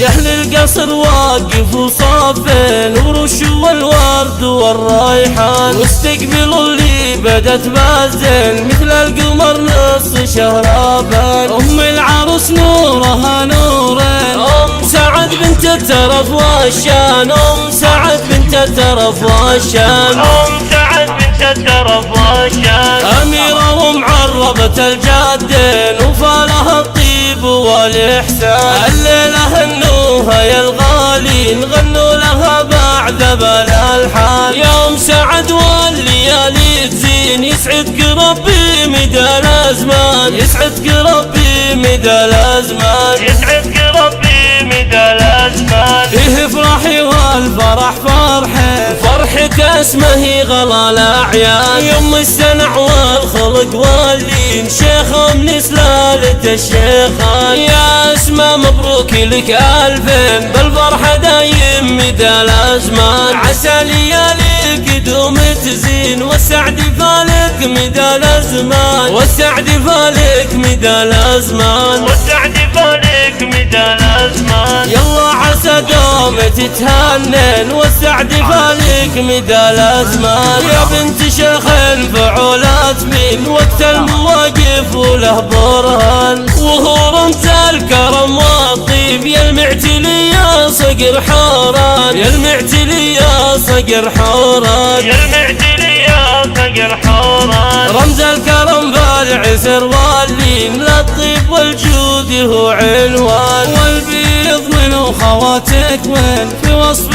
يا أهل القصر واقف وصافين ورشوا الورد والريحان، واستقبلوا اللي بدت بازين مثل القمر نص شهرابان. أم العروس نورها نورين، أم سعد بنت الترف والشان، أم سعد بنت الترف والشان، أم سعد بنت الترف والشان. أميرة ومعربة الجادين وفالها الطيب والإحسان. الليلة هنوها يا الغالين غنوا لها بعد بالألحان. يا أم سعد والليالي تزين يسعدك ربي مدى الأزمان، يسعدك ربي مدى الأزمان، يسعدك ربي مدى الأزمان. فيه افرحي والفرح فرحي، فرحك اسمه غلا الأعيان. يوم السنع والخلق والدين شيخ من سلالة الشيخان. يا اسماء مبروك لك ألفين بالفرحة دايم مدى الأزمان. عسى لياليك دوم تزين والسعد فالك مدى الأزمان، والسعد فالك مدى الأزمان، والسعد فالك مدى الأزمان. يلا عسى دوم تتهنن والسعد فالك مدى الأزمان. يا بنت شيخ فعولات من وقت المواقف وله برهان، وهو رمز الكرم والطيب يا المعتلي يا صقر حوران، يا المعتلي يا صقر حوران، يا المعتلي يا صقر حوران. رمز الكرم فالعسر واللين للطيب والجود هو عنوان. والبيض من وخواتك وين في وصف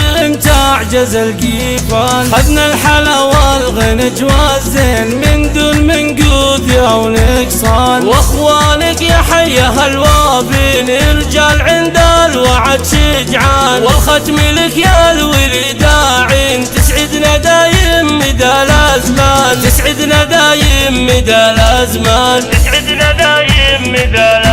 تعجز القيفان. خذنا الحلا والغنج والزين من دون منقود او نقصان. واخوانك يا حيها الوابين رجال عند الوعد شجعان. والختم لك يا الولي داعين تسعدنا دايم مدى الازمان، تسعدنا دايم مدى الازمان، تسعدنا دايم مدى الأزمان.